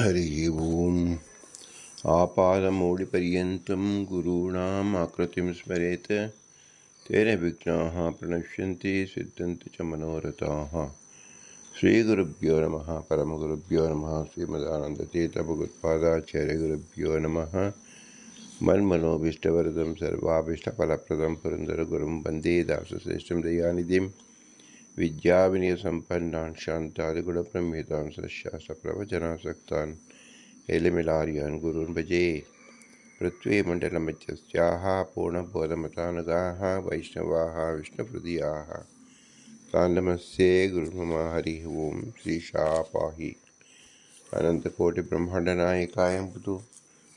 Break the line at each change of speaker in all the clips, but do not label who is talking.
हरि ओम्। आपादमौलिपर्यन्तं गुरूणाम् आकृतिं स्मरेत् तेन विघ्नाः प्रणश्यन्ति सिद्धन्ति च मनोरथाः। श्रीगुरुभ्यो नमः। परमगुरुभ्यो नमः। श्रीमदानन्दतीर्थभगवत्पादाचार्यगुरुभ्यो नमः। मन्मनोभीष्टवरदं सर्वाभीष्टफलप्रदं पुरन्दरगुरुं वन्दे दासश्रेष्ठं दयानिधिं विद्याविनयसम्पन्नान् शान्तादिगुणप्रमेतान् सशास्त्रप्रवचनासक्तान् एलिमिलार्यान् गुरून् भजे। पृथ्वीमण्डलमध्यस्याः पूर्णबोधमतानुगाः वैष्णवाः विष्णुहृदयाः तान् नमस्ये गुरुर्मम। हरिः ओम्। श्रीशापाहि अनन्तकोटिब्रह्माण्डनायकाय ಎಂಬುದು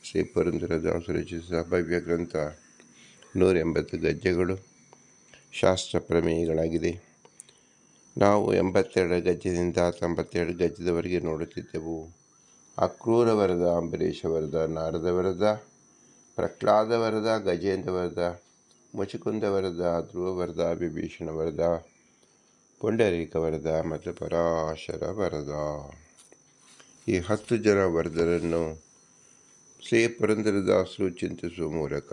ಶ್ರೀ ಪುರಂದರದಾಸರು ರಚಿಸಿದ ಭವ್ಯ ಗ್ರಂಥ. 180 ಗದ್ಯಗಳು ಶಾಸ್ತ್ರ ಪ್ರಮೇಯಗಳಾಗಿದೆ. ನಾವು 82 ಗದ್ಯದಿಂದ 92 ಗದ್ಯದವರೆಗೆ ನೋಡುತ್ತಿದ್ದೆವು. ಅಕ್ರೂರ ವರದ, ಅಂಬರೀಷ ವರದ, ನಾರದ ವರದ, ಪ್ರಹ್ಲಾದ ವರದ, ಗಜೇಂದ್ರ ವರದ, ಮುಚುಕುಂದ ವರದ, ಧ್ರುವ ವರದ, ವಿಭೀಷಣ ವರದ, ಪುಂಡರೀಕ ವರದ ಮತ್ತು ಪರಾಶರ ವರದ. ಈ 10 ಜನ ವರದರನ್ನು ಶ್ರೀ ಪುರಂದರದಾಸರು ಚಿಂತಿಸುವ ಮೂಲಕ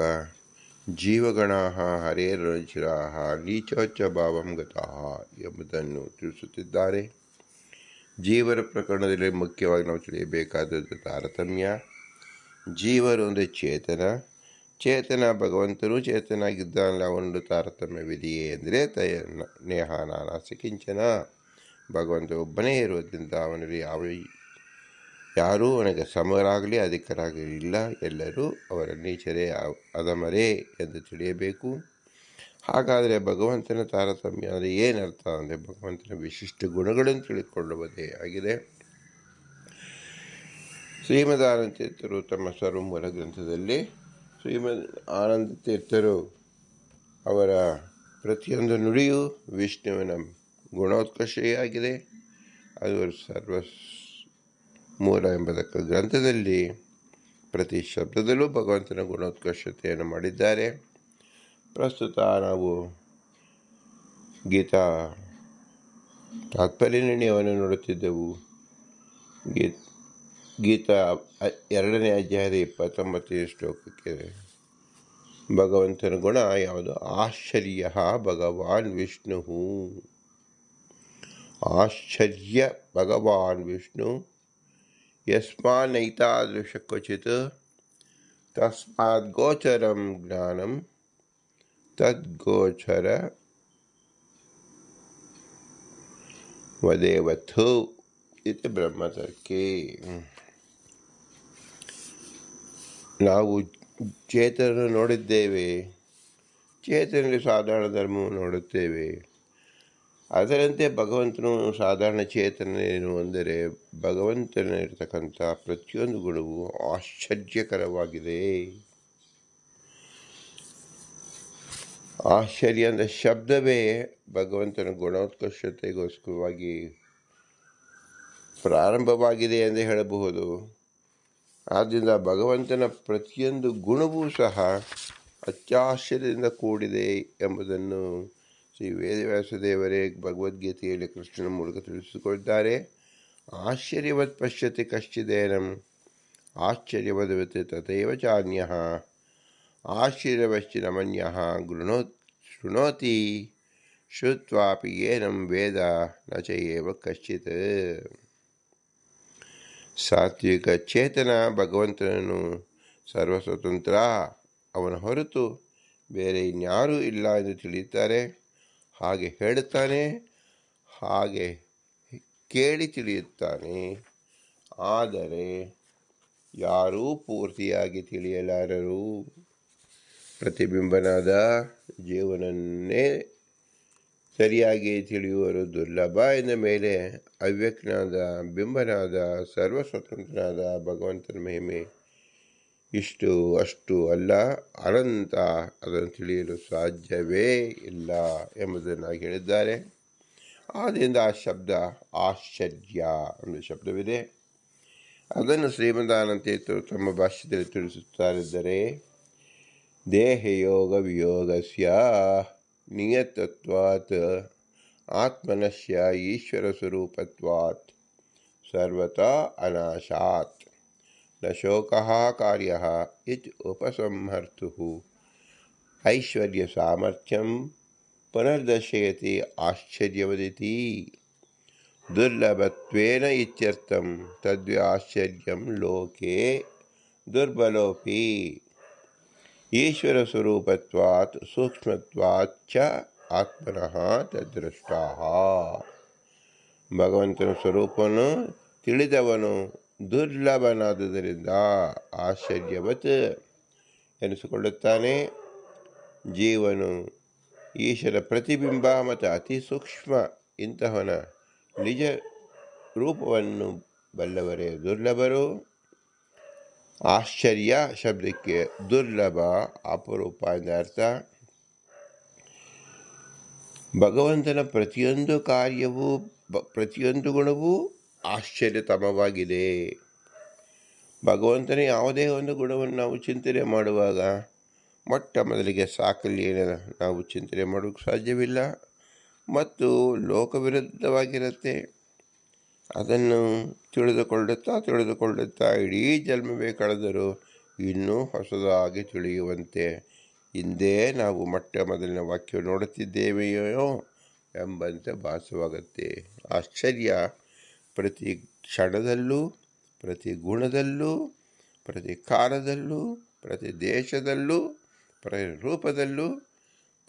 ಜೀವಗಣಾಃ ಹರೇರನುಚರಾಃ ನೀಚೋಚ್ಚ ಭಾವಂ ಗತಾಃ ಎಂಬುದನ್ನು ತಿಳಿಸುತ್ತಿದ್ದಾರೆ. ಜೀವರ ಪ್ರಕರಣದಲ್ಲಿ ಮುಖ್ಯವಾಗಿ ನಾವು ತಿಳಿಯಬೇಕಾದದ್ದು ತಾರತಮ್ಯ. ಜೀವರು ಒಂದು ಚೇತನ, ಚೇತನ ಭಗವಂತನು ಚೇತನಾಗಿದ್ದಾನಲ್ಲ, ಅವನೊಂದು ತಾರತಮ್ಯವಿದೆಯೇ ಅಂದರೆ ನೇಹ ನಾನಾಸ್ತಿ ಕಿಂಚನ. ಭಗವಂತ ಒಬ್ಬನೇ ಇರೋದ್ರಿಂದ ಅವನಲ್ಲಿ ಯಾರೂ ಅವನಿಗೆ ಸಮರಾಗಲಿ ಅಧಿಕರಾಗಲಿ ಇಲ್ಲ. ಎಲ್ಲರೂ ಅವರ ನೀಚರೇ ಅಧಮರೇ ಎಂದು ತಿಳಿಯಬೇಕು. ಹಾಗಾದರೆ ಭಗವಂತನ ತಾರತಮ್ಯ ಅಂದರೆ ಏನರ್ಥ ಅಂದರೆ ಭಗವಂತನ ವಿಶಿಷ್ಟ ಗುಣಗಳನ್ನು ತಿಳಿದುಕೊಳ್ಳುವುದೇ ಆಗಿದೆ. ಶ್ರೀಮದ್ ಆನಂದ ತೀರ್ಥರು ತಮ್ಮ ಸರ್ವಮೂಲ ಗ್ರಂಥದಲ್ಲಿ ಶ್ರೀಮದ್ ಆನಂದ ತೀರ್ಥರು ಅವರ ಪ್ರತಿಯೊಂದು ನುಡಿಯೂ ವಿಷ್ಣುವಿನ ಗುಣೋತ್ಕರ್ಷೆಯಾಗಿದೆ. ಅದು ಸರ್ವ ಮೂಲ ಎಂಬುದಕ್ಕೆ ಗ್ರಂಥದಲ್ಲಿ ಪ್ರತಿ ಶಬ್ದದಲ್ಲೂ ಭಗವಂತನ ಗುಣೋತ್ಕರ್ಷತೆಯನ್ನು ಮಾಡಿದ್ದಾರೆ. ಪ್ರಸ್ತುತ ನಾವು ಗೀತಾ ತಾತ್ಪರ್ಯ ನಿರ್ಣಯವನ್ನು ನೋಡುತ್ತಿದ್ದೆವು. ಗೀತಾ 2ನೇ ಅಧ್ಯಾಯದ 29ನೇ ಶ್ಲೋಕಕ್ಕೆ ಭಗವಂತನ ಗುಣ ಯಾವುದು? ಆಶ್ಚರ್ಯ ಭಗವಾನ್ ವಿಷ್ಣು. ಆಶ್ಚರ್ಯ ಭಗವಾನ್ ವಿಷ್ಣು ಯಸ್ಮಾನ್ನೈತಾದೃಶ ಕ್ವಚಿತ್ ತಸ್ಮಾತ್ ಗೋಚರಂ ಜ್ಞಾನಂ ತದ್ಗೋಚರ ವದೇವಥು ಇದು ಬ್ರಹ್ಮತರ್ಕೆ. ನಾವು ಚೇತನನ್ನು ನೋಡಿದ್ದೇವೆ, ಚೇತನಲ್ಲಿ ಸಾಧಾರಣ ಧರ್ಮವನ್ನು ನೋಡುತ್ತೇವೆ. ಅದರಂತೆ ಭಗವಂತನು ಸಾಧಾರಣ ಚೇತನೇನು ಅಂದರೆ ಭಗವಂತನಿರ್ತಕ್ಕಂಥ ಪ್ರತಿಯೊಂದು ಗುಣವೂ ಆಶ್ಚರ್ಯಕರವಾಗಿದೆ. ಆಶ್ಚರ್ಯ ಅಂದ ಶಬ್ದವೇ ಭಗವಂತನ ಗುಣೋತ್ಕರ್ಷತೆಗೋಸ್ಕರವಾಗಿ ಪ್ರಾರಂಭವಾಗಿದೆ ಎಂದು ಹೇಳಬಹುದು. ಆದ್ದರಿಂದ ಭಗವಂತನ ಪ್ರತಿಯೊಂದು ಗುಣವೂ ಸಹ ಅತ್ಯಾಶ್ಚರ್ಯದಿಂದ ಕೂಡಿದೆ ಎಂಬುದನ್ನು ಶ್ರೀ ವೇದವ್ಯಾಸದೇವರೇ ಭಗವದ್ಗೀತೆಯಲ್ಲಿ ಕೃಷ್ಣನ ಮೂಲಕ ತಿಳಿಸಿಕೊಟ್ಟಿದ್ದಾರೆ. ಆಶ್ಚರ್ಯವತ್ ಪಶ್ಯತಿ ಕಶ್ಚಿದೇನಂ ಆಶ್ಚರ್ಯವದವತ್ ತಥೈವ ಚಾನ್ಯಃ ಆಶ್ಚರ್ಯವಶ್ಚ ನಮನ್ಯಃ ಶೃಣೋತಿ ಶ್ರುತ್ವಾಪಿ ಏನಂ ವೇದ ನ ಚೈವ ಕಶ್ಚಿತ್. ಸಾತ್ವಿಕ ಚೇತನ ಭಗವಂತನನ್ನು ಸರ್ವಸ್ವತಂತ್ರ, ಅವನ ಹೊರತು ಬೇರೆ ಇನ್ಯಾರೂ ಇಲ್ಲ ಎಂದು ತಿಳಿಯುತ್ತಾರೆ. ಹಾಗೆ ಹೇಳುತ್ತಾನೆ, ಹಾಗೆ ಕೇಳಿ ತಿಳಿಯುತ್ತಾನೆ. ಆದರೆ ಯಾರೂ ಪೂರ್ತಿಯಾಗಿ ತಿಳಿಯಲಾರರು. ಪ್ರತಿಬಿಂಬನಾದ ಜೀವನನ್ನೇ ಸರಿಯಾಗಿ ತಿಳಿಯುವರು ದುರ್ಲಭ. ಎಂದ ಮೇಲೆ ಅವ್ಯಕ್ತನಾದ ಬಿಂಬನಾದ ಸರ್ವಸ್ವತಂತ್ರನಾದ ಭಗವಂತನ ಮಹಿಮೆ ಇಷ್ಟು ಅಷ್ಟು ಅಲ್ಲ, ಅನಂತ. ಅದನ್ನು ತಿಳಿಯಲು ಸಾಧ್ಯವೇ ಇಲ್ಲ ಎಂಬುದನ್ನು ಹೇಳಿದ್ದಾರೆ. ಆದ್ದರಿಂದ ಆ ಶಬ್ದ ಆಶ್ಚರ್ಯ ಎಂಬ ಶಬ್ದವಿದೆ. ಅದನ್ನು ಶ್ರೀಮದಾನಂದ ತೀರ್ಥರು ತಮ್ಮ ಭಾಷ್ಯದಲ್ಲಿ ತಿಳಿಸುತ್ತಾರಿದ್ದರೆ, ದೇಹಯೋಗ ವಿಯೋಗಸ್ಯ ನಿಯತತ್ವಾತ್ ಆತ್ಮನಸ್ಯ ಈಶ್ವರ ಸ್ವರೂಪತ್ವಾತ್ ಸರ್ವತಾ ಅನಾಶಾತ್ ನ ಶೋಕಃ ಕಾರ್ಯಃ ಇತಿ ಉಪಸಂಹರ್ತುಃ ಐಶ್ವರ್ಯ ಸಾಮರ್ಥ್ಯಂ ಪುನರ್ದರ್ಶಯತಿ ಆಶ್ಚರ್ಯವದಿತಿ ದುರ್ಲಭತ್ವೇನ ಇತ್ಯರ್ಥಂ ತದ್ವಾಶ್ಚರ್ಯಂ ಲೋಕೆ ದುರ್ಬಲೋಪಿ ಈಶ್ವರಸ್ವರೂಪತ್ವಾತ್ ಸೂಕ್ಷ್ಮತ್ವಾತ್ ಚ ಆತ್ಮನಃ ತದ್ದೃಷ್ಟಾಃ. ಭಗವಂತನ ಸ್ವರೂಪವನ್ನು ತಿಳಿದವನು ದುರ್ಲಭನಾದುದರಿಂದ ಆಶ್ಚರ್ಯವತ್ ಎನಿಸಿಕೊಳ್ಳುತ್ತಾನೆ. ಜೀವನು ಈಶ್ವರ ಪ್ರತಿಬಿಂಬ ಮತ್ತು ಅತಿ ಸೂಕ್ಷ್ಮ ಇಂತಹವನ ನಿಜ ರೂಪವನ್ನು ಬಲ್ಲವರೇ ದುರ್ಲಭರು. ಆಶ್ಚರ್ಯ ಶಬ್ದಕ್ಕೆ ದುರ್ಲಭ, ಅಪರೂಪ ಎಂದ ಅರ್ಥ. ಭಗವಂತನ ಪ್ರತಿಯೊಂದು ಕಾರ್ಯವೂ ಪ್ರತಿಯೊಂದು ಗುಣವೂ ಆಶ್ಚರ್ಯತಮವಾಗಿದೆ. ಭಗವಂತನ ಯಾವುದೇ ಒಂದು ಗುಣವನ್ನು ನಾವು ಚಿಂತನೆ ಮಾಡುವಾಗ ಮೊಟ್ಟ ಮೊದಲಿಗೆ ಸಾಕಲ್ಯನ ನಾವು ಚಿಂತನೆ ಮಾಡೋಕ್ಕೆ ಸಾಧ್ಯವಿಲ್ಲ ಮತ್ತು ಲೋಕವಿರುದ್ಧವಾಗಿರುತ್ತೆ. ಅದನ್ನು ತಿಳಿದುಕೊಳ್ಳುತ್ತಾ ಇಡೀ ಜನ್ಮವೇ ಕಳೆದರೂ ಇನ್ನೂ ಹೊಸದಾಗಿ ತಿಳಿಯುವಂತೆ ಹಿಂದೆ ನಾವು ಮೊಟ್ಟ ಮೊದಲಿನ ವಾಕ್ಯ ನೋಡುತ್ತಿದ್ದೇವೆಯೋ ಎಂಬಂತೆ ಭಾಸವಾಗುತ್ತೆ. ಆಶ್ಚರ್ಯ ಪ್ರತಿ ಕ್ಷಣದಲ್ಲೂ, ಪ್ರತಿ ಗುಣದಲ್ಲೂ, ಪ್ರತಿ ಕಾಲದಲ್ಲೂ, ಪ್ರತಿ ದೇಶದಲ್ಲೂ, ಪ್ರತಿ ರೂಪದಲ್ಲೂ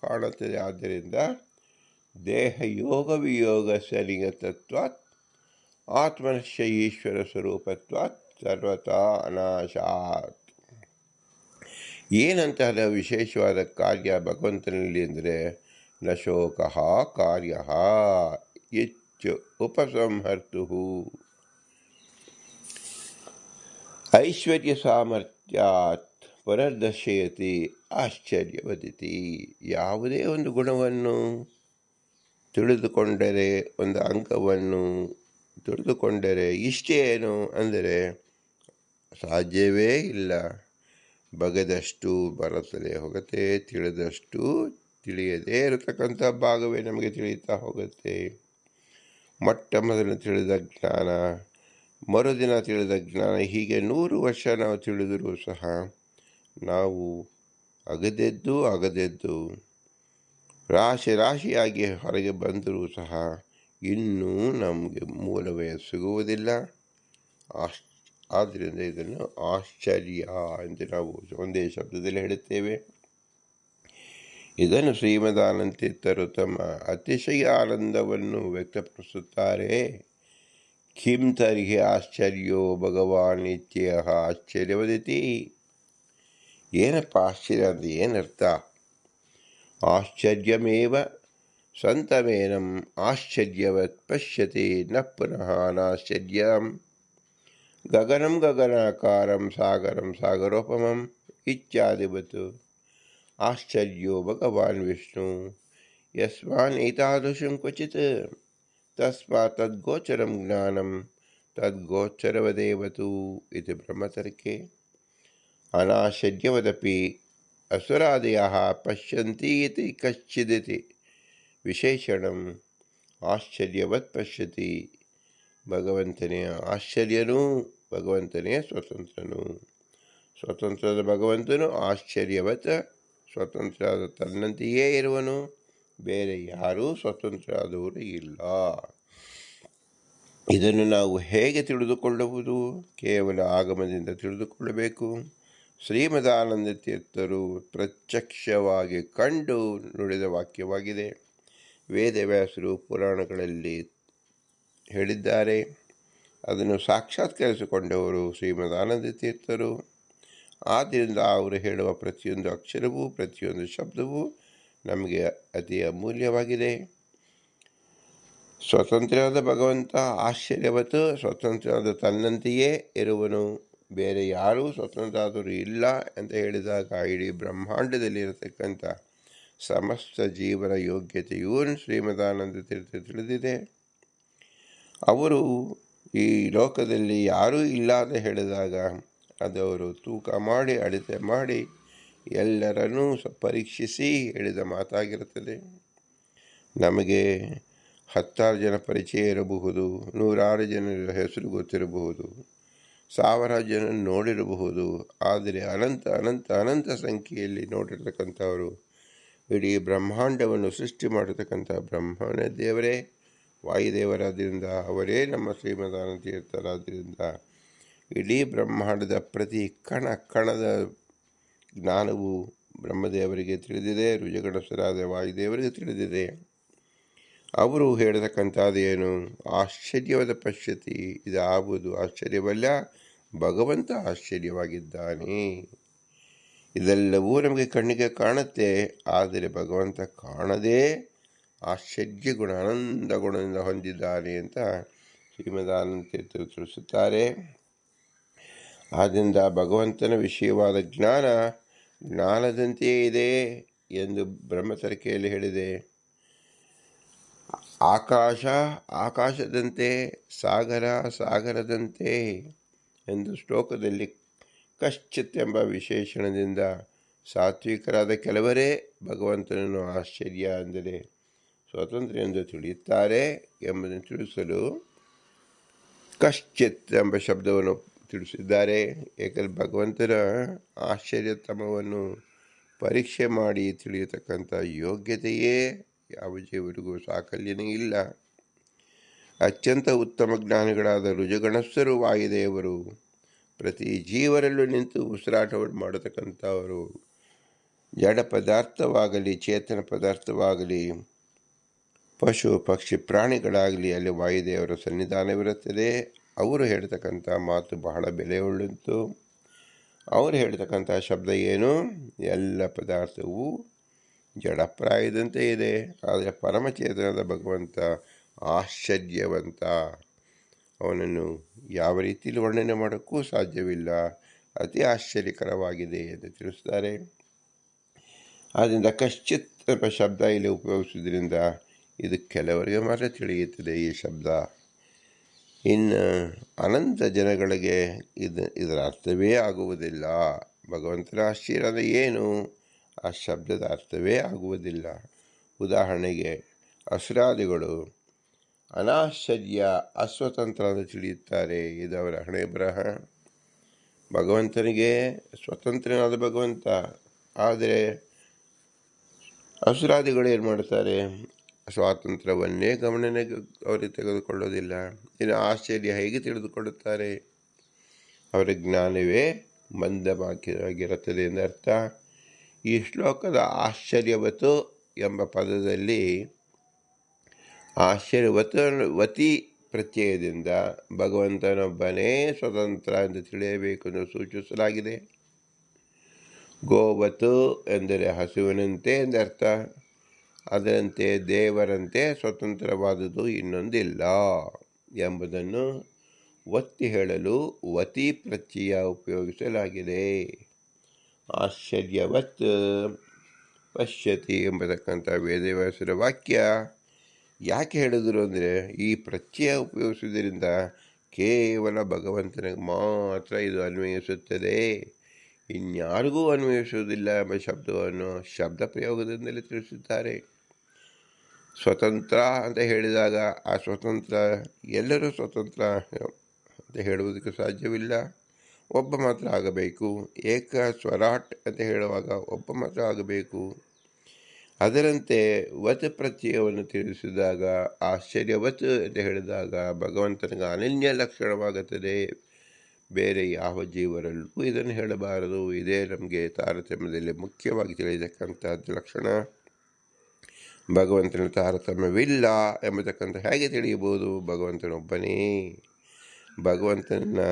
ಕಾಣುತ್ತದೆ. ಆದ್ದರಿಂದ ದೇಹ ಯೋಗ ವಿಯೋಗ ಸನಿಗತತ್ವಾತ್ ಆತ್ಮನಶ್ಯ ಈಶ್ವರ ಸ್ವರೂಪತ್ವಾತ್ ಸರ್ವತಾ ಅನಾಶಾತ್. ಏನಂತಹ ವಿಶೇಷವಾದ ಕಾರ್ಯ ಭಗವಂತನಲ್ಲಿ ಅಂದರೆ ನ ಶೋಕಃ ಕಾರ್ಯಃ ಇತ್ಯ ಉಪಸಂಹರ್ತುಃ ಐಶ್ವರ್ಯ ಸಾಮರ್ಥ್ಯಾತ್ ಪುನರ್ದರ್ಶಯತಿ ಆಶ್ಚರ್ಯವದಿತಿ. ಯಾವುದೇ ಒಂದು ಗುಣವನ್ನು ತಿಳಿದುಕೊಂಡರೆ, ಒಂದು ಅಂಕವನ್ನು ತಿಳಿದುಕೊಂಡರೆ ಇಷ್ಟೇನು ಅಂದರೆ ಸಾಧ್ಯವೇ ಇಲ್ಲ. ಬಗೆದಷ್ಟು ಬರುತ್ತದೆ ಹೋಗುತ್ತೆ, ತಿಳಿದಷ್ಟು ತಿಳಿಯದೇ ಇರತಕ್ಕಂಥ ಭಾಗವೇ ನಮಗೆ ತಿಳಿಯುತ್ತಾ ಹೋಗುತ್ತೆ. ಮೊಟ್ಟ ಮೊದಲು ತಿಳಿದ ಜ್ಞಾನ, ಮರುದಿನ ತಿಳಿದ ಜ್ಞಾನ, ಹೀಗೆ 100 ವರ್ಷ ನಾವು ತಿಳಿದರೂ ಸಹ ನಾವು ಅಗದೆದ್ದು ರಾಶಿಯಾಗಿ ಹೊರಗೆ ಬಂದರೂ ಸಹ ಇನ್ನೂ ನಮಗೆ ಮೂಲವೇ ಸಿಗುವುದಿಲ್ಲ. ಆದ್ದರಿಂದ ಇದನ್ನು ಆಶ್ಚರ್ಯ ಎಂದು ನಾವು ಒಂದೇ ಶಬ್ದದಲ್ಲಿ ಹೇಳುತ್ತೇವೆ. ಇದನ್ನು ಶ್ರೀಮದಾನಂದ ತೀರ್ಥರು ತಮ್ಮ ಅತಿಶಯ ಆನಂದವನ್ನು ವ್ಯಕ್ತಪಡಿಸುತ್ತಾರೆ. ಕಿಂ ತರ್ಹಿ ಆಶ್ಚರ್ಯೋ ಭಗವಾನ್ ಇತ್ಯಹ ಆಶ್ಚರ್ಯವದಿತಿ. ಏನಪ್ಪ ಆಶ್ಚರ್ಯ ಅಂದರೆ ಏನರ್ಥ? ಆಶ್ಚರ್ಯಮೇವ ಸಂತಮೇನಂ ಆಶ್ಚರ್ಯವತ್ ಪಶ್ಯತಿ ನ ಪುನಃ ನಾಶ್ಚರ್ಯಂ ಗಗನಂ ಗಗನಾಕಾರಂ ಸಾಗರಂ ಸಾಗರೋಪಮಂ ಇತ್ಯಾದಿವತ್ ಆಶ್ಚರ್ಯೋ ಭಗವಾನ್ ವಿಷ್ಣು ಯಸ್ಮಾನ್ ಏತಾದೃಶಂ ಕ್ವಚಿತ್ ತಸ್ಮಾತ್ ತದ್ಗೋಚರಂ ಜ್ಞಾನಂ ತದ್ಗೋಚರವದೇವತು ಇತಿ ಬ್ರಹ್ಮತರ್ಕೆ. ಅನಾಶ್ಚರ್ಯವದಪಿ ಅಸುರಾದಯಃ ಪಶ್ಯಂತಿ ಇತಿ ಕಶ್ಚಿದಿತಿ ವಿಶೇಷಣಂ ಆಶ್ಚರ್ಯವತ್ ಪಶ್ಯತಿ. ಭಗವಂತನೇ ಆಶ್ಚರ್ಯನೂ, ಭಗವಂತನೇ ಸ್ವತಂತ್ರನು. ಸ್ವತಂತ್ರದ ಭಗವಂತನು ಆಶ್ಚರ್ಯವತ್ ಸ್ವತಂತ್ರವಾದ ತನ್ನಂತೆಯೇ ಇರುವನು. ಬೇರೆ ಯಾರೂ ಸ್ವತಂತ್ರರಾದವರು ಇಲ್ಲ. ಇದನ್ನು ನಾವು ಹೇಗೆ ತಿಳಿದುಕೊಳ್ಳುವುದು? ಕೇವಲ ಆಗಮದಿಂದ ತಿಳಿದುಕೊಳ್ಳಬೇಕು. ಶ್ರೀಮದಾನಂದ ತೀರ್ಥರು ಪ್ರತ್ಯಕ್ಷವಾಗಿ ಕಂಡು ನುಡಿದ ವಾಕ್ಯವಾಗಿದೆ. ವೇದವ್ಯಾಸರು ಪುರಾಣಗಳಲ್ಲಿ ಹೇಳಿದ್ದಾರೆ. ಅದನ್ನು ಸಾಕ್ಷಾತ್ಕರಿಸಿಕೊಂಡವರು ಶ್ರೀಮದಾನಂದ ತೀರ್ಥರು. ಆದ್ದರಿಂದ ಅವರು ಹೇಳುವ ಪ್ರತಿಯೊಂದು ಅಕ್ಷರವೂ, ಪ್ರತಿಯೊಂದು ಶಬ್ದವೂ ನಮಗೆ ಅತಿ ಅಮೂಲ್ಯವಾಗಿದೆ. ಸ್ವತಂತ್ರವಾದ ಭಗವಂತ ಆಶ್ಚರ್ಯವತ್ತು ಸ್ವತಂತ್ರವಾದ ತನ್ನಂತೆಯೇ ಇರುವನು. ಬೇರೆ ಯಾರೂ ಸ್ವತಂತ್ರರಾದರೂ ಇಲ್ಲ ಅಂತ ಹೇಳಿದಾಗ ಇಡೀ ಬ್ರಹ್ಮಾಂಡದಲ್ಲಿರತಕ್ಕಂಥ ಸಮಸ್ತ ಜೀವನ ಯೋಗ್ಯತೆಯೂ ಶ್ರೀಮದಾನಂದ ತೀರ್ಥ ತಿಳಿದಿದೆ. ಅವರು ಈ ಲೋಕದಲ್ಲಿ ಯಾರೂ ಇಲ್ಲ ಅಂತ ಹೇಳಿದಾಗ ಅದವರು ತೂಕ ಮಾಡಿ, ಅಳತೆ ಮಾಡಿ, ಎಲ್ಲರನ್ನೂ ಪರೀಕ್ಷಿಸಿ ಹೇಳಿದ ಮಾತಾಗಿರುತ್ತದೆ. ನಮಗೆ 10,000 ಜನ ಪರಿಚಯ ಇರಬಹುದು, 100 ಜನರ ಹೆಸರು ಗೊತ್ತಿರಬಹುದು, 1000 ಜನ ನೋಡಿರಬಹುದು. ಆದರೆ ಅನಂತ ಅನಂತ ಅನಂತ ಸಂಖ್ಯೆಯಲ್ಲಿ ನೋಡಿರ್ತಕ್ಕಂಥವರು, ಇಡೀ ಬ್ರಹ್ಮಾಂಡವನ್ನು ಸೃಷ್ಟಿ ಮಾಡಿರ್ತಕ್ಕಂಥ ಬ್ರಹ್ಮನೇ ದೇವರೇ, ವಾಯುದೇವರಾದ್ದರಿಂದ ಅವರೇ ನಮ್ಮ ಶ್ರೀಮದಾನಂದ ತೀರ್ಥರಾದ್ದರಿಂದ ಇಡೀ ಬ್ರಹ್ಮಾಂಡದ ಪ್ರತಿ ಕಣ ಕಣದ ಜ್ಞಾನವು ಬ್ರಹ್ಮದೇವರಿಗೆ ತಿಳಿದಿದೆ, ರುಜಗಣಸ್ಥರಾದ ವಾಯುದೇವರಿಗೆ ತಿಳಿದಿದೆ. ಅವರು ಹೇಳತಕ್ಕಂಥದ್ದೇನು? ಆಶ್ಚರ್ಯವಾದ ಪಶ್ಯತಿ, ಇದಾಗುವುದು ಆಶ್ಚರ್ಯವಲ್ಲ, ಭಗವಂತ ಆಶ್ಚರ್ಯವಾಗಿದ್ದಾನೆ. ಇದೆಲ್ಲವೂ ನಮಗೆ ಕಣ್ಣಿಗೆ ಕಾಣುತ್ತೆ, ಆದರೆ ಭಗವಂತ ಕಾಣದೇ ಆಶ್ಚರ್ಯ ಗುಣ ಆನಂದ ಗುಣದಿಂದ ಹೊಂದಿದ್ದಾನೆ ಅಂತ ಶ್ರೀಮದಾನಂದ ತೀರ್ಥರು ತಿಳಿಸುತ್ತಾರೆ. ಆದ್ದರಿಂದ ಭಗವಂತನ ವಿಷಯವಾದ ಜ್ಞಾನ ಜ್ಞಾನದಂತೆಯೇ ಇದೆ ಎಂದು ಬ್ರಹ್ಮಚರಿಕೆಯಲ್ಲಿ ಹೇಳಿದೆ. ಆಕಾಶ ಆಕಾಶದಂತೆ, ಸಾಗರ ಸಾಗರದಂತೆ ಎಂದು ಶ್ಲೋಕದಲ್ಲಿ ಕಶ್ಚಿತ್ ಎಂಬ ವಿಶೇಷಣದಿಂದ ಸಾತ್ವಿಕರಾದ ಕೆಲವರೇ ಭಗವಂತನನ್ನು ಆಶ್ಚರ್ಯ ಅಂದರೆ ಸ್ವತಂತ್ರ ಎಂದು ತಿಳಿಯುತ್ತಾರೆ ಎಂಬುದನ್ನು ತಿಳಿಸಲು ಕಶ್ಚಿತ್ ಎಂಬ ಶಬ್ದವನ್ನು ತಿಳಿಸಿದ್ದಾರೆ. ಏಕೆಂದರೆ ಭಗವಂತನ ಆಶ್ಚರ್ಯತಮವನ್ನು ಪರೀಕ್ಷೆ ಮಾಡಿ ತಿಳಿಯತಕ್ಕಂಥ ಯೋಗ್ಯತೆಯೇ ಯಾವ ಜೀವರಿಗೂ ಸಾಕಲ್ಯನೇ ಇಲ್ಲ. ಅತ್ಯಂತ ಉತ್ತಮ ಜ್ಞಾನಿಗಳಾದ ರುಜುಗಣಸ್ಥರು ವಾಯುದೇವರು ಪ್ರತಿ ಜೀವರಲ್ಲೂ ನಿಂತು ಉಸಿರಾಟವನ್ನು ಮಾಡತಕ್ಕಂಥವರು. ಜಡ ಪದಾರ್ಥವಾಗಲಿ ಚೇತನ ಪದಾರ್ಥವಾಗಲಿ ಪಶು ಪಕ್ಷಿ ಪ್ರಾಣಿಗಳಾಗಲಿ ಅಲ್ಲಿ ವಾಯುದೇವರ ಸನ್ನಿಧಾನವಿರುತ್ತದೆ. ಅವರು ಹೇಳ್ತಕ್ಕಂಥ ಮಾತು ಬಹಳ ಬೆಲೆಯುಳ್ಳಂತು. ಅವರು ಹೇಳ್ತಕ್ಕಂಥ ಶಬ್ದ ಏನು? ಎಲ್ಲ ಪದಾರ್ಥವು ಜಡಪ್ರಾಯದಂತೆ ಇದೆ, ಆದರೆ ಪರಮಚೇತನದ ಭಗವಂತ ಆಶ್ಚರ್ಯವಂತ. ಅವನನ್ನು ಯಾವ ರೀತಿಯಲ್ಲಿ ವರ್ಣನೆ ಮಾಡೋಕ್ಕೂ ಸಾಧ್ಯವಿಲ್ಲ, ಅತಿ ಆಶ್ಚರ್ಯಕರವಾಗಿದೆ ಎಂದು ತಿಳಿಸ್ತಾರೆ. ಆದ್ದರಿಂದ ಕಶ್ಚಿತ್ ಎಂಬ ಶಬ್ದ ಇಲ್ಲಿ ಉಪಯೋಗಿಸೋದ್ರಿಂದ ಇದು ಕೆಲವರಿಗೆ ಮಾತ್ರ ತಿಳಿಯುತ್ತದೆ ಈ ಶಬ್ದ. ಇನ್ನು ಅನಂತ ಜನಗಳಿಗೆ ಇದರ ಅರ್ಥವೇ ಆಗುವುದಿಲ್ಲ. ಭಗವಂತನ ಆಶ್ಚರ್ಯ ಏನು? ಆ ಶಬ್ದದ ಅರ್ಥವೇ ಆಗುವುದಿಲ್ಲ. ಉದಾಹರಣೆಗೆ ಅಸುರಾದಿಗಳು ಅನಾಶ್ಚರ್ಯ ಅಸ್ವತಂತ್ರ ಅಂತ ತಿಳಿಯುತ್ತಾರೆ. ಇದು ಅವರ ಹಣೆ ಬರಹ. ಭಗವಂತನಿಗೆ ಸ್ವತಂತ್ರನಾದ ಭಗವಂತ, ಆದರೆ ಅಸುರಾದಿಗಳು ಏನು ಮಾಡ್ತಾರೆ? ಸ್ವಾತಂತ್ರ್ಯವನ್ನೇ ಗಮನಕ್ಕೆ ಅವರಿಗೆ ತೆಗೆದುಕೊಳ್ಳೋದಿಲ್ಲ. ಇನ್ನು ಆಶ್ಚರ್ಯ ಹೇಗೆ ತಿಳಿದುಕೊಳ್ಳುತ್ತಾರೆ? ಅವರ ಜ್ಞಾನವೇ ಮಂದವಾಗಿರುತ್ತದೆ ಎಂದರ್ಥ. ಈ ಶ್ಲೋಕದ ಆಶ್ಚರ್ಯವತು ಎಂಬ ಪದದಲ್ಲಿ ವತಿ ಪ್ರತ್ಯಯದಿಂದ ಭಗವಂತನೊಬ್ಬನೇ ಸ್ವತಂತ್ರ ಎಂದು ತಿಳಿಯಬೇಕೆಂದು ಸೂಚಿಸಲಾಗಿದೆ. ಗೋವತು ಎಂದರೆ ಹಸುವಿನಂತೆ ಎಂದರ್ಥ. ಅದರಂತೆ ದೇವರಂತೆ ಸ್ವತಂತ್ರವಾದುದು ಇನ್ನೊಂದಿಲ್ಲ ಎಂಬುದನ್ನು ಒತ್ತಿ ಹೇಳಲು ವತಿ ಪ್ರತ್ಯಯ ಉಪಯೋಗಿಸಲಾಗಿದೆ. ಆಶ್ಚರ್ಯವತ್ ಪಶ್ಯತಿ ಎಂಬತಕ್ಕಂಥ ವೇದವ್ಯಾಸರ ವಾಕ್ಯ ಯಾಕೆ ಹೇಳಿದ್ರು ಅಂದರೆ, ಈ ಪ್ರತ್ಯಯ ಉಪಯೋಗಿಸುವುದರಿಂದ ಕೇವಲ ಭಗವಂತನಿಗೆ ಮಾತ್ರ ಇದು ಅನ್ವಯಿಸುತ್ತದೆ, ಇನ್ಯಾರಿಗೂ ಅನ್ವಯಿಸುವುದಿಲ್ಲ ಎಂಬ ಶಬ್ದವನ್ನು ಶಬ್ದ ಪ್ರಯೋಗದಿಂದಲೇ ತಿಳಿಸುತ್ತಾರೆ. ಸ್ವತಂತ್ರ ಅಂತ ಹೇಳಿದಾಗ ಆ ಸ್ವತಂತ್ರ ಎಲ್ಲರೂ ಸ್ವತಂತ್ರ ಅಂತ ಹೇಳುವುದಕ್ಕೆ ಸಾಧ್ಯವಿಲ್ಲ, ಒಬ್ಬ ಮಾತ್ರ ಆಗಬೇಕು. ಏಕ ಸ್ವರಾಟ್ ಅಂತ ಹೇಳುವಾಗ ಒಬ್ಬ ಮಾತ್ರ ಆಗಬೇಕು. ಅದರಂತೆ ವತ್ ಪ್ರತ್ಯಯವನ್ನು ತಿಳಿಸಿದಾಗ ಆಶ್ಚರ್ಯವತ್ ಅಂತ ಹೇಳಿದಾಗ ಭಗವಂತನಿಗೆ ಅನನ್ಯ ಲಕ್ಷಣವಾಗುತ್ತದೆ. ಬೇರೆ ಯಾವ ಜೀವರಲ್ಲೂ ಇದನ್ನು ಹೇಳಬಾರದು. ಇದೇ ನಮಗೆ ತಾರತಮ್ಯದಲ್ಲಿ ಮುಖ್ಯವಾಗಿ ತಿಳಿಯತಕ್ಕಂಥದ್ದು ಲಕ್ಷಣ. ಭಗವಂತನ ತಾರತಮ್ಯವಿಲ್ಲ ಎಂಬತಕ್ಕಂಥ ಹೇಗೆ ತಿಳಿಯಬಹುದು? ಭಗವಂತನೊಬ್ಬನೇ. ಭಗವಂತನ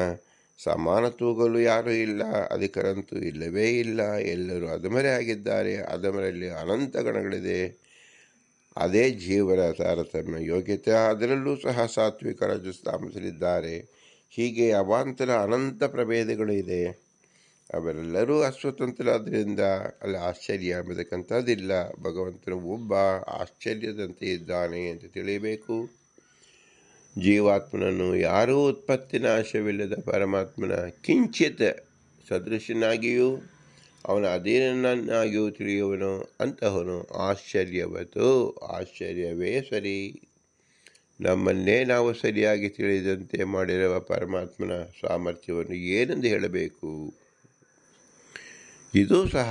ಸಮಾನ ತೂಗಲು ಯಾರೂ ಇಲ್ಲ, ಅಧಿಕರಂತೂ ಇಲ್ಲವೇ ಇಲ್ಲ. ಎಲ್ಲರೂ ಅಧಮರೇ ಆಗಿದ್ದಾರೆ. ಅಧಮರಲ್ಲಿ ಅನಂತ ಗಣಗಳಿದೆ. ಅದೇ ಜೀವರ ತಾರತಮ್ಯ ಯೋಗ್ಯತೆ. ಅದರಲ್ಲೂ ಸಹ ಸಾತ್ವಿಕ ರಜಸ್ತಾಮಸರಿದ್ದಾರೆ. ಹೀಗೆ ಅವಾಂತರ ಅನಂತ ಪ್ರಭೇದಗಳು ಇದೆ. ಅವರೆಲ್ಲರೂ ಅಸ್ವತಂತ್ರರಾದ್ದರಿಂದ ಅಲ್ಲಿ ಆಶ್ಚರ್ಯ ಎಂಬತಕ್ಕಂಥದ್ದಿಲ್ಲ. ಭಗವಂತನು ಒಬ್ಬ ಆಶ್ಚರ್ಯದಂತೆ ಇದ್ದಾನೆ ಅಂತ ತಿಳಿಯಬೇಕು. ಜೀವಾತ್ಮನನ್ನು ಯಾರೂ ಉತ್ಪತ್ತಿ ನಾಶವಿಲ್ಲದ ಪರಮಾತ್ಮನ ಕಿಂಚಿತ್ ಸದೃಶನಾಗಿಯೂ ಅವನ ಅಧೀನನಾಗಿಯೂ ತಿಳಿಯುವನು. ಅಂತಹವನು ಆಶ್ಚರ್ಯವತು, ಆಶ್ಚರ್ಯವೇ ಸರಿ. ನಮ್ಮನ್ನೇ ನಾವು ಸರಿಯಾಗಿ ತಿಳಿದಂತೆ ಮಾಡಿರುವ ಪರಮಾತ್ಮನ ಸಾಮರ್ಥ್ಯವನ್ನು ಏನೆಂದು ಹೇಳಬೇಕು? ಇದು ಸಹ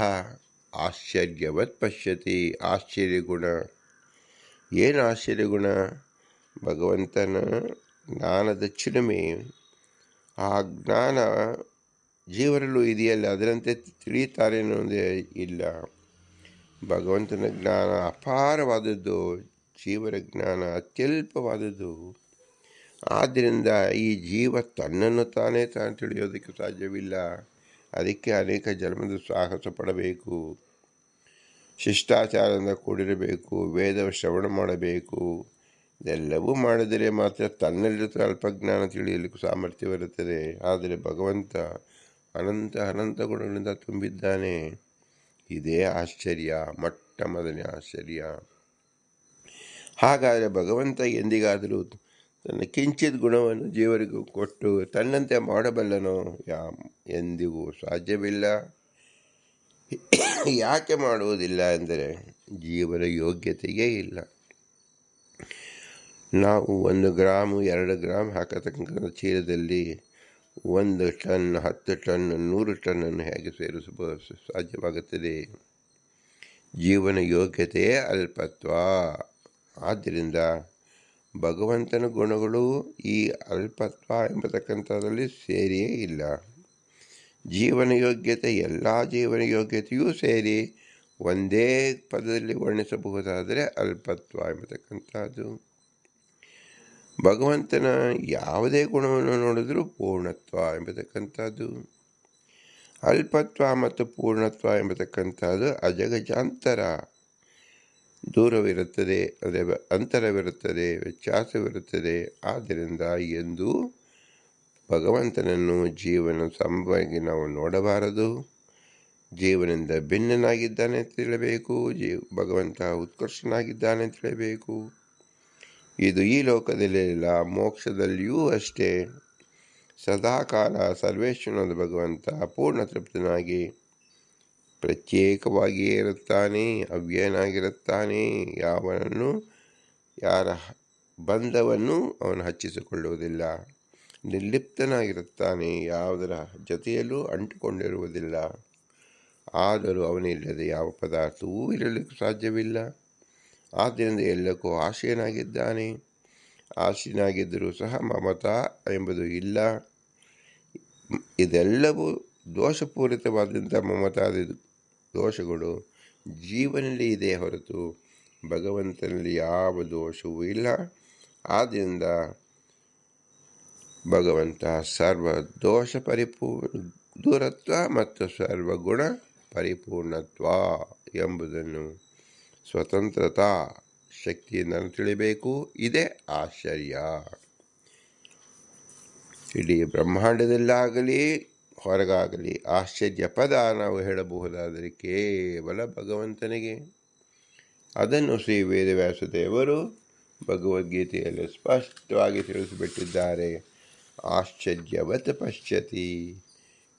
ಆಶ್ಚರ್ಯವತ್ ಪಶ್ಯತಿ. ಆಶ್ಚರ್ಯಗುಣ. ಏನು ಆಶ್ಚರ್ಯಗುಣ? ಭಗವಂತನ ಜ್ಞಾನದ ಚಿಲುಮೆ. ಆ ಜ್ಞಾನ ಜೀವರಲ್ಲೂ ಇದೆಯಲ್ಲ, ಅದರಂತೆ ತಿಳಿಯುತ್ತಾರೆ ಅನ್ನೋದೇ ಇಲ್ಲ. ಭಗವಂತನ ಜ್ಞಾನ ಅಪಾರವಾದದ್ದು, ಜೀವರ ಜ್ಞಾನ ಅತ್ಯಲ್ಪವಾದದ್ದು. ಆದ್ದರಿಂದ ಈ ಜೀವ ತನ್ನನ್ನು ತಾನೇ ತಿಳಿಯೋದಕ್ಕೆ ಸಾಧ್ಯವಿಲ್ಲ. ಅದಕ್ಕೆ ಅನೇಕ ಜನ್ಮದ ಸಾಹಸ ಪಡಬೇಕು, ಶಿಷ್ಟಾಚಾರದಿಂದ ಕೂಡಿರಬೇಕು, ವೇದ ಶ್ರವಣ ಮಾಡಬೇಕು. ಇದೆಲ್ಲವೂ ಮಾಡಿದರೆ ಮಾತ್ರ ತನ್ನಲ್ಲಿರುವ ಅಲ್ಪಜ್ಞಾನ ತಿಳಿಯಲಿಕ್ಕೆ ಸಾಮರ್ಥ್ಯ ಬರುತ್ತದೆ. ಆದರೆ ಭಗವಂತ ಅನಂತ ಗುಣಗಳಿಂದ ತುಂಬಿದ್ದಾನೆ. ಇದೇ ಆಶ್ಚರ್ಯ, ಮೊಟ್ಟ ಮೊದಲನೇ ಆಶ್ಚರ್ಯ. ಹಾಗಾದರೆ ಭಗವಂತ ಎಂದಿಗಾದರೂ ತನ್ನ ಕಿಂಚಿತ್ ಗುಣವನ್ನು ಜೀವರಿಗೂ ಕೊಟ್ಟು ತನ್ನಂತೆ ಮಾಡಬಲ್ಲನೋ? ಎಂದಿಗೂ ಸಾಧ್ಯವಿಲ್ಲ. ಯಾಕೆ ಮಾಡುವುದಿಲ್ಲ ಎಂದರೆ ಜೀವನ ಯೋಗ್ಯತೆಯೇ ಇಲ್ಲ. ನಾವು 1 ಗ್ರಾಮ್ 2 ಗ್ರಾಮ್ ಹಾಕತಕ್ಕಂಥ ಚೀಲದಲ್ಲಿ 1 ಟನ್ 10 ಟನ್ 100 ಟನ್ನನ್ನು ಹೇಗೆ ಸೇರಿಸಬಹುದು? ಸಾಧ್ಯವಾಗುತ್ತದೆ. ಜೀವನ ಯೋಗ್ಯತೆಯೇ ಅಲ್ಪತ್ವ. ಆದ್ದರಿಂದ ಭಗವಂತನ ಗುಣಗಳು ಈ ಅಲ್ಪತ್ವ ಎಂಬತಕ್ಕಂಥದ್ರಲ್ಲಿ ಸೇರಿಯೇ ಇಲ್ಲ. ಜೀವನ ಯೋಗ್ಯತೆ, ಎಲ್ಲ ಜೀವನ ಯೋಗ್ಯತೆಯೂ ಸೇರಿ ಒಂದೇ ಪದದಲ್ಲಿ ವರ್ಣಿಸಬಹುದಾದರೆ ಅಲ್ಪತ್ವ ಎಂಬತಕ್ಕಂಥದ್ದು. ಭಗವಂತನ ಯಾವುದೇ ಗುಣವನ್ನು ನೋಡಿದ್ರೂ ಪೂರ್ಣತ್ವ ಎಂಬತಕ್ಕಂಥದ್ದು. ಅಲ್ಪತ್ವ ಮತ್ತು ಪೂರ್ಣತ್ವ ಎಂಬತಕ್ಕಂಥದ್ದು ಅಜಗಜಾಂತರ. ದೂರವಿರುತ್ತದೆ, ಅದೇ ಅಂತರವಿರುತ್ತದೆ, ವ್ಯತ್ಯಾಸವಿರುತ್ತದೆ. ಆದ್ದರಿಂದ ಎಂದು ಭಗವಂತನನ್ನು ಜೀವನ ಸಮವಾಗಿ ನಾವು ನೋಡಬಾರದು. ಜೀವನದಿಂದ ಭಿನ್ನನಾಗಿದ್ದಾನೆ ಅಂತ ತಿಳಿಯಬೇಕು. ಭಗವಂತ ಉತ್ಕೃಷ್ಟನಾಗಿದ್ದಾನೆ ಅಂತ ತಿಳಿಯಬೇಕು. ಇದು ಈ ಲೋಕದಲ್ಲಿಲ್ಲ, ಮೋಕ್ಷದಲ್ಲಿಯೂ ಅಷ್ಟೇ. ಸದಾಕಾಲ ಸರ್ವೇಶ್ವರನಾದ ಭಗವಂತ ಪೂರ್ಣ ತೃಪ್ತನಾಗಿ ಪ್ರತ್ಯೇಕವಾಗಿಯೇ ಇರುತ್ತಾನೆ, ಅವ್ಯಯನಾಗಿರುತ್ತಾನೆ. ಯಾರ ಬಂಧವನ್ನು ಅವನು ಹಚ್ಚಿಸಿಕೊಳ್ಳುವುದಿಲ್ಲ. ನಿರ್ಲಿಪ್ತನಾಗಿರುತ್ತಾನೆ, ಯಾವುದರ ಜೊತೆಯಲ್ಲೂ ಅಂಟಿಕೊಂಡಿರುವುದಿಲ್ಲ. ಆದರೂ ಅವನಿಲ್ಲದೆ ಯಾವ ಪದಾರ್ಥವೂ ಇರಲಿಕ್ಕೆ ಸಾಧ್ಯವಿಲ್ಲ. ಆದ್ದರಿಂದ ಎಲ್ಲಕ್ಕೂ ಆಶ್ರಯನಾಗಿದ್ದಾನೆ. ಆಶ್ರಯನಾಗಿದ್ದರೂ ಸಹ ಮಮತಾ ಎಂಬುದು ಇಲ್ಲ. ಇದೆಲ್ಲವೂ ದೋಷಪೂರಿತವಾದಂಥ ಮಮತಾದ ದೋಷಗಳು ಜೀವನದಲ್ಲಿ ಇದೆ ಹೊರತು ಭಗವಂತನಲ್ಲಿ ಯಾವ ದೋಷವೂ ಇಲ್ಲ. ಆದ್ದರಿಂದ ಭಗವಂತ ಸರ್ವ ದೋಷ ದೂರತ್ವ ಮತ್ತು ಸರ್ವಗುಣ ಪರಿಪೂರ್ಣತ್ವ ಎಂಬುದನ್ನು ಸ್ವತಂತ್ರತಾ ಶಕ್ತಿಯಿಂದ ತಿಳಿಬೇಕು. ಇದೇ ಆಶ್ಚರ್ಯ. ಇಡೀ ಬ್ರಹ್ಮಾಂಡದಲ್ಲಾಗಲಿ ಹೊರಗಾಗಲಿ ಆಶ್ಚರ್ಯ ಪದ ನಾವು ಹೇಳಬಹುದಾದರೆ ಕೇವಲ ಭಗವಂತನಿಗೆ. ಅದನ್ನು ಶ್ರೀ ವೇದವ್ಯಾಸ ದೇವರು ಭಗವದ್ಗೀತೆಯಲ್ಲಿ ಸ್ಪಷ್ಟವಾಗಿ ತಿಳಿಸಿಬಿಟ್ಟಿದ್ದಾರೆ. ಆಶ್ಚರ್ಯವತ್ ಪಶ್ಯತಿ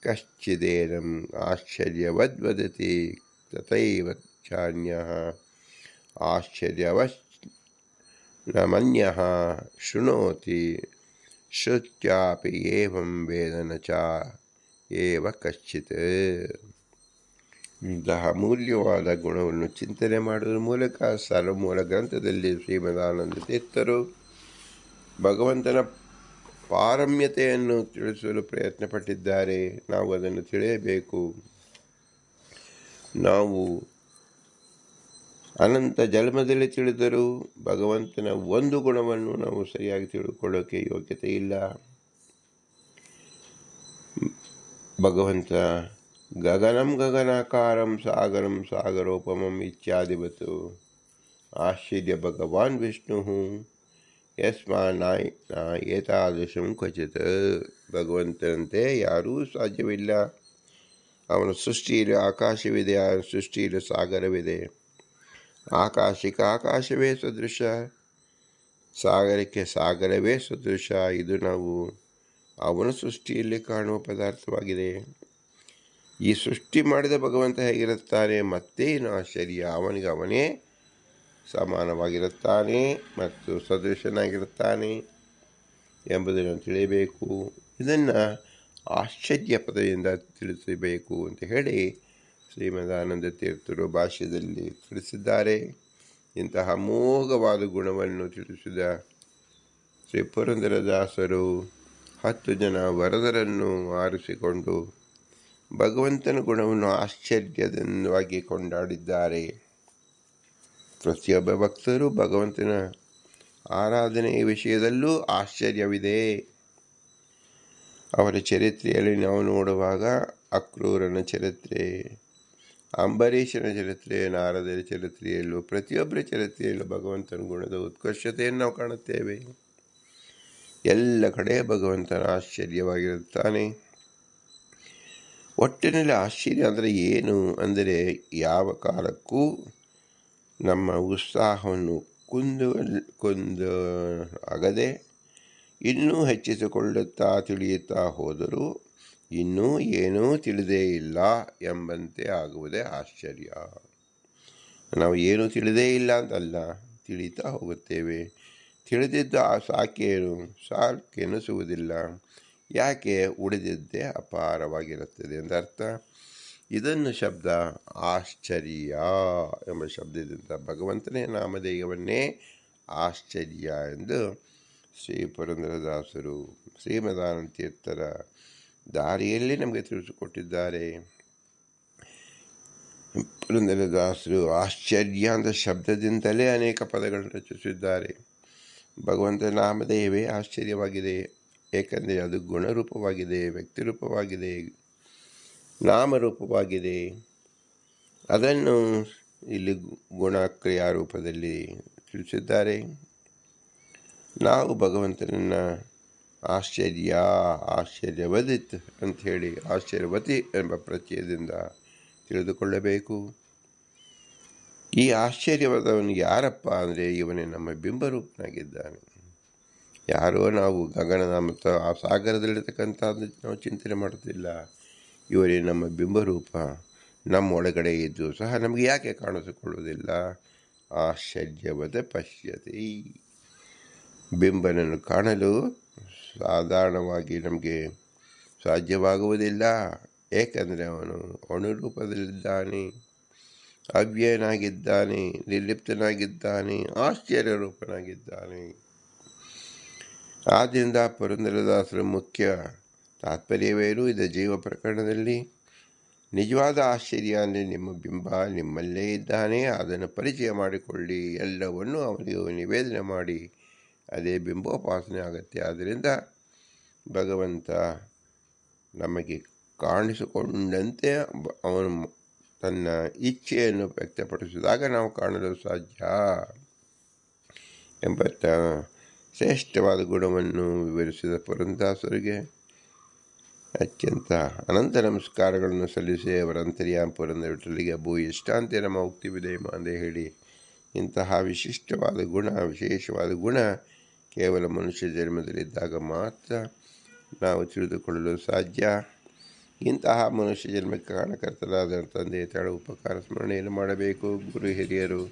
ಕಶ್ಚಿದೇನಂ ಆಶ್ಚರ್ಯವದ್ವದತಿ ತಥೈವ ಚಾನ್ಯಃ ಆಶ್ಚರ್ಯವಶ್ ನ ಮನ್ಯಃ ಶೃಣೋತಿ ಶ್ರುತ್ಯಾಪಿ ಏವಂ ವೇದ ನ ಚ ಏವ ಕಶ್ಚಿತ್. ಇಂತಹ ಅಮೂಲ್ಯವಾದ ಗುಣವನ್ನು ಚಿಂತನೆ ಮಾಡುವುದರ ಮೂಲಕ ಸರ್ವಮೂಲ ಗ್ರಂಥದಲ್ಲಿ ಶ್ರೀಮದಾನಂದ ತೀರ್ಥರು ಭಗವಂತನ ಪಾರಮ್ಯತೆಯನ್ನು ತಿಳಿಸಲು ಪ್ರಯತ್ನಪಟ್ಟಿದ್ದಾರೆ. ನಾವು ಅದನ್ನು ತಿಳಿಯಬೇಕು. ನಾವು ಅನಂತ ಜನ್ಮದಲ್ಲಿ ತಿಳಿದರೂ ಭಗವಂತನ ಒಂದು ಗುಣವನ್ನು ನಾವು ಸರಿಯಾಗಿ ತಿಳ್ಕೊಳ್ಳೋಕೆ ಯೋಗ್ಯತೆ ಇಲ್ಲ. ಭಗವಂತ ಗಗನಂ ಗಗನಾಕಾರಂ ಸಾಗರಂ ಸಾಗರೋಪಮಂ ಇತ್ಯಾದಿವತ್ತು ಆಶ್ಚರ್ಯ ಭಗವಾನ್ ವಿಷ್ಣು ಯಸ್ಮಾನ್ ಏತಾದೃಶಂ ಕ್ವಚಿತ್. ಭಗವಂತನಂತೆ ಯಾರೂ ಸಾಧ್ಯವಿಲ್ಲ. ಅವನ ಸೃಷ್ಟಿಯಲ್ಲಿ ಆಕಾಶವಿದೆ, ಅವನ ಸೃಷ್ಟಿಯಲ್ಲಿ ಸಾಗರವಿದೆ. ಆಕಾಶಕ್ಕೆ ಆಕಾಶವೇ ಸದೃಶ, ಸಾಗರಕ್ಕೆ ಸಾಗರವೇ ಸದೃಶ. ಇದು ನಾವು ಅವನ ಸೃಷ್ಟಿಯಲ್ಲಿ ಕಾಣುವ ಪದಾರ್ಥವಾಗಿದೆ. ಈ ಸೃಷ್ಟಿ ಮಾಡಿದ ಭಗವಂತ ಹೇಗಿರುತ್ತಾನೆ? ಮತ್ತೇನು ಆಶ್ಚರ್ಯ! ಅವನಿಗೆ ಅವನೇ ಸಮಾನವಾಗಿರುತ್ತಾನೆ ಮತ್ತು ಸದೃಶನಾಗಿರುತ್ತಾನೆ ಎಂಬುದನ್ನು ತಿಳಿಯಬೇಕು. ಇದನ್ನು ಆಶ್ಚರ್ಯ ಪದದಿಂದ ತಿಳಿಸಬೇಕು ಅಂತ ಹೇಳಿ ಶ್ರೀಮದಾನಂದ ತೀರ್ಥರು ಭಾಷ್ಯದಲ್ಲಿ ತಿಳಿಸಿದ್ದಾರೆ. ಇಂತಹ ಅಮೋಘವಾದ ಗುಣವನ್ನು ತಿಳಿಸಿದ ಶ್ರೀ ಪುರಂದರದಾಸರು 10 ಜನ ವರದರನ್ನು ಆರಿಸಿಕೊಂಡು ಭಗವಂತನ ಗುಣವನ್ನು ಆಶ್ಚರ್ಯವಾಗಿ ಕೊಂಡಾಡಿದ್ದಾರೆ. ಪ್ರತಿಯೊಬ್ಬ ಭಕ್ತರು ಭಗವಂತನ ಆರಾಧನೆಯ ವಿಷಯದಲ್ಲೂ ಆಶ್ಚರ್ಯವಿದೆ. ಅವರ ಚರಿತ್ರೆಯಲ್ಲಿ ನಾವು ನೋಡುವಾಗ ಅಕ್ರೂರನ ಚರಿತ್ರೆ, ಅಂಬರೀಷನ ಚರಿತ್ರೆ, ನಾರದರ ಚರಿತ್ರೆಯಲ್ಲೂ ಪ್ರತಿಯೊಬ್ಬರ ಚರಿತ್ರೆಯಲ್ಲೂ ಭಗವಂತನ ಗುಣದ ಉತ್ಕರ್ಷತೆಯನ್ನು ನಾವು ಕಾಣುತ್ತೇವೆ. ಎಲ್ಲ ಕಡೆ ಭಗವಂತನ ಆಶ್ಚರ್ಯವಾಗಿರುತ್ತಾನೆ. ಒಟ್ಟಿನಲ್ಲಿ ಆಶ್ಚರ್ಯ ಅಂದರೆ ಏನು ಅಂದರೆ ಯಾವ ಕಾಲಕ್ಕೂ ನಮ್ಮ ಉತ್ಸಾಹವನ್ನು ಕುಂದು ಆಗದೆ ಇನ್ನೂ ಹೆಚ್ಚಿಸಿಕೊಳ್ಳುತ್ತಾ ತಿಳಿಯುತ್ತಾ ಹೋದರೂ ಇನ್ನೂ ಏನೂ ತಿಳಿದೇ ಇಲ್ಲ ಎಂಬಂತೆ ಆಗುವುದೇ ಆಶ್ಚರ್ಯ. ನಾವು ಏನೂ ತಿಳಿದೇ ಇಲ್ಲ ಅಂತಲ್ಲ, ತಿಳಿತಾ ಹೋಗುತ್ತೇವೆ. ತಿಳಿದಿದ್ದು ಸಾಕೆನಿಸುವುದಿಲ್ಲ. ಯಾಕೆ? ಉಳಿದಿದ್ದೇ ಅಪಾರವಾಗಿರುತ್ತದೆ ಎಂದರ್ಥ. ಇದನ್ನು ಶಬ್ದ ಆಶ್ಚರ್ಯ ಎಂಬ ಶಬ್ದದಿಂದ ಭಗವಂತನೇ ನಾಮಧೇಯವನ್ನೇ ಆಶ್ಚರ್ಯ ಎಂದು ಶ್ರೀ ಪುರಂದರದಾಸರು ಶ್ರೀಮದಾನಂದ ತೀರ್ಥರ ದಾರಿಯಲ್ಲಿ ನಮಗೆ ತಿಳಿಸಿಕೊಟ್ಟಿದ್ದಾರೆ. ಪುರಂದರದಾಸರು ಆಶ್ಚರ್ಯ ಅಂತ ಶಬ್ದದಿಂದಲೇ ಅನೇಕ ಪದಗಳನ್ನು ರಚಿಸಿದ್ದಾರೆ. ಭಗವಂತನ ನಾಮಧೇಯವೇ ಆಶ್ಚರ್ಯವಾಗಿದೆ. ಏಕೆಂದರೆ ಅದು ಗುಣರೂಪವಾಗಿದೆ, ವ್ಯಕ್ತಿರೂಪವಾಗಿದೆ, ನಾಮರೂಪವಾಗಿದೆ. ಅದನ್ನು ಇಲ್ಲಿ ಗುಣಕ್ರಿಯಾ ರೂಪದಲ್ಲಿ ತಿಳಿಸಿದ್ದಾರೆ. ನಾವು ಭಗವಂತನನ್ನು ಆಶ್ಚರ್ಯವದಿತ್ ಅಂಥೇಳಿ ಆಶ್ಚರ್ಯವತಿ ಎಂಬ ಪ್ರತ್ಯಯದಿಂದ ತಿಳಿದುಕೊಳ್ಳಬೇಕು. ಈ ಆಶ್ಚರ್ಯವಾದವನು ಯಾರಪ್ಪ ಅಂದರೆ ಇವನೇ ನಮ್ಮ ಬಿಂಬರೂಪನಾಗಿದ್ದಾನೆ. ಯಾರೋ ನಾವು ಗಗನದ ಮತ್ತು ಆ ಸಾಗರದಲ್ಲಿರ್ತಕ್ಕಂಥದ್ದು ನಾವು ಚಿಂತನೆ ಮಾಡುತ್ತಿಲ್ಲ. ಇವರೇ ನಮ್ಮ ಬಿಂಬರೂಪ. ನಮ್ಮ ಒಳಗಡೆ ಇದ್ದು ಸಹ ನಮಗೆ ಯಾಕೆ ಕಾಣಿಸಿಕೊಳ್ಳುವುದಿಲ್ಲ? ಆಶ್ಚರ್ಯವದ ಪಶ್ಯತಿ. ಬಿಂಬನನ್ನು ಕಾಣಲು ಸಾಧಾರಣವಾಗಿ ನಮಗೆ ಸಾಧ್ಯವಾಗುವುದಿಲ್ಲ. ಏಕೆಂದರೆ ಅವನು ಅಣುರೂಪದಲ್ಲಿದ್ದಾನೆ, ಅವ್ಯಯನಾಗಿದ್ದಾನೆ, ನಿರ್ಲಿಪ್ತನಾಗಿದ್ದಾನೆ, ಆಶ್ಚರ್ಯ ರೂಪನಾಗಿದ್ದಾನೆ. ಆದ್ದರಿಂದ ಪುರಂದರದಾಸರ ಮುಖ್ಯ ತಾತ್ಪರ್ಯವೇನು? ಇದು ಜೀವ ಪ್ರಕರಣದಲ್ಲಿ ನಿಜವಾದ ಆಶ್ಚರ್ಯ ಅಂದರೆ ನಿಮ್ಮ ಬಿಂಬ ನಿಮ್ಮಲ್ಲೇ ಇದ್ದಾನೆ, ಅದನ್ನು ಪರಿಚಯ ಮಾಡಿಕೊಳ್ಳಿ, ಎಲ್ಲವನ್ನೂ ಅವನಿಗೆ ನಿವೇದನೆ ಮಾಡಿ, ಅದೇ ಬಿಂಬೋಪಾಸನೆ ಆಗುತ್ತೆ. ಆದ್ದರಿಂದ ಭಗವಂತ ನಮಗೆ ಕಾಣಿಸಿಕೊಂಡಂತೆ ಅವನು ತನ್ನ ಇಚ್ಛೆಯನ್ನು ವ್ಯಕ್ತಪಡಿಸಿದಾಗ ನಾವು ಕಾಣಲು ಸಾಧ್ಯ ಎಂಬ ಶ್ರೇಷ್ಠವಾದ ಗುಣವನ್ನು ವಿವರಿಸಿದ ಪುರಂದರದಾಸರಿಗೆ ಅತ್ಯಂತ ಅನಂತ ನಮಸ್ಕಾರಗಳನ್ನು ಸಲ್ಲಿಸಿ ಅವರ ಅಂತರ್ಯಾಮ ಪುರಂದರ ವಿಠಲಿಗೆ ಭೂಯಿಷ್ಟಾಂತೆ ನಮ್ಮ ಉಕ್ತಿವಿದೆ ಅಂತ ಹೇಳಿ, ಇಂತಹ ವಿಶೇಷವಾದ ಗುಣ ಕೇವಲ ಮನುಷ್ಯ ಜನ್ಮದಲ್ಲಿದ್ದಾಗ ಮಾತ್ರ ನಾವು ತಿಳಿದುಕೊಳ್ಳಲು ಸಾಧ್ಯ. ಇಂತಹ ಮನುಷ್ಯ ಜನ್ಮಕ್ಕೆ ಕಾರಣಕರ್ತರಾದ ತಂದೆ ತಾಳು ಉಪಕಾರ ಸ್ಮರಣೆಯನ್ನು ಮಾಡಬೇಕು. ಗುರು ಹಿರಿಯರು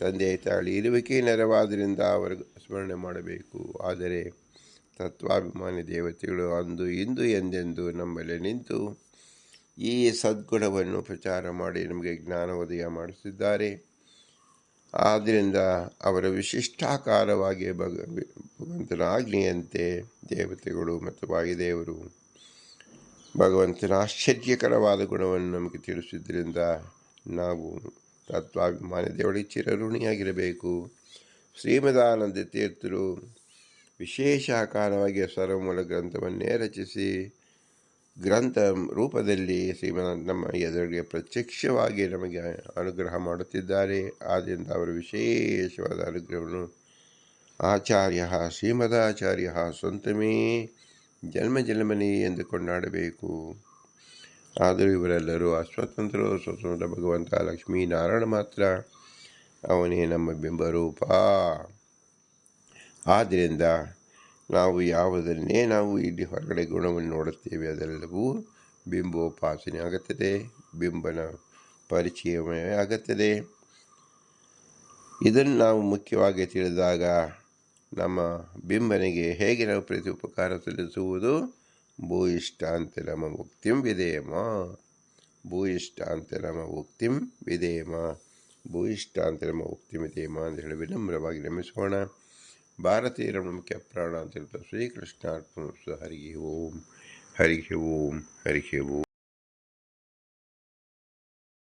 ತಂದೆ ತಾಳಿ ಇರುವಿಕೆ ನೆರವಾದ್ದರಿಂದ ಅವರ ಸ್ಮರಣೆ ಮಾಡಬೇಕು. ಆದರೆ ತತ್ವಾಭಿಮಾನಿ ದೇವತೆಗಳು ಅಂದು ಇಂದು ಎಂದೆಂದು ನಮ್ಮಲ್ಲಿ ನಿಂತು ಈ ಸದ್ಗುಣವನ್ನು ಪ್ರಚಾರ ಮಾಡಿ ನಮಗೆ ಜ್ಞಾನೋದಯ ಮಾಡಿಸಿದ್ದಾರೆ. ಆದ್ದರಿಂದ ಅವರ ವಿಶಿಷ್ಟಾಕಾರವಾಗಿ ಭಗವಂತನ ಆಜ್ಞೆಯಂತೆ ದೇವತೆಗಳು ಮತ್ತು ವಾಯುದೇವರು ಭಗವಂತನ ಆಶ್ಚರ್ಯಕರವಾದ ಗುಣವನ್ನು ನಮಗೆ ತಿಳಿಸಿದ್ದರಿಂದ ನಾವು ತತ್ವಾಭಿಮಾನಿ ದೇವರಿಗೆ ಚಿರಋಣಿಯಾಗಿರಬೇಕು. ಶ್ರೀಮದಾನಂದ ತೀರ್ಥರು ವಿಶೇಷ ಆಕಾರವಾಗಿ ಸರ್ವಮೂಲ ಗ್ರಂಥವನ್ನೇ ರಚಿಸಿ ಗ್ರಂಥ ರೂಪದಲ್ಲಿ ನಮ್ಮ ಎದುರಿಗೆ ಪ್ರತ್ಯಕ್ಷವಾಗಿ ನಮಗೆ ಅನುಗ್ರಹ ಮಾಡುತ್ತಿದ್ದಾರೆ. ಆದ್ದರಿಂದ ಅವರ ವಿಶೇಷವಾದ ಅನುಗ್ರಹವನ್ನು ಆಚಾರ್ಯ ಶ್ರೀಮದಾಚಾರ್ಯ ಸ್ವಂತಮೇ ಜನ್ಮ ಜನ್ಮನಿ ಎಂದು ಕೊಂಡಾಡಬೇಕು. ಆದರೂ ಇವರೆಲ್ಲರೂ ಅಸ್ವತಂತ್ರರು. ಸ್ವತಂತ್ರ ಭಗವಂತ ಲಕ್ಷ್ಮೀನಾರಾಯಣ ಮಾತ್ರ, ಅವನೇ ನಮ್ಮ ಬಿಂಬರೂಪ. ಆದ್ದರಿಂದ ನಾವು ಯಾವುದನ್ನೇ ನಾವು ಇಲ್ಲಿ ಹೊರಗಡೆ ಗುಣವನ್ನು ನೋಡುತ್ತೇವೆ ಅದೆಲ್ಲವೂ ಬಿಂಬೋಪಾಸನೆ ಆಗುತ್ತದೆ, ಬಿಂಬನ ಪರಿಚಯವೇ ಆಗುತ್ತದೆ. ಇದನ್ನು ನಾವು ಮುಖ್ಯವಾಗಿ ತಿಳಿದಾಗ ನಮ್ಮ ಬಿಂಬನಿಗೆ ಹೇಗೆ ನಾವು ಪ್ರತಿ ಉಪಕಾರ ಸಲ್ಲಿಸುವುದು? ಭೂಯಿಷ್ಟಾಂತರಮ ಮುಕ್ತಿಂ ವಿಧೇಮ, ಭೂಯಿಷ್ಟಾಂತರಮ ಮುಕ್ತಿಂ ವಿಧೇಮ, ಭೂಯಿಷ್ಟಾಂತರಮ ಮುಕ್ತಿಂ ವಿಧೇಮ ಅಂತ ಹೇಳಿ ವಿನಮ್ರವಾಗಿ ನಮಿಸೋಣ. ಭಾರತೀಯರ ಮುಖ್ಯ ಪ್ರಾಣ ಅಂತ ಹೇಳ್ತಾರೆ. ಶ್ರೀಕೃಷ್ಣಾರ್ಪಣ. ಹರಿ ಓಂ, ಹರಿ ಓಂ, ಹರಿ ಓಂ.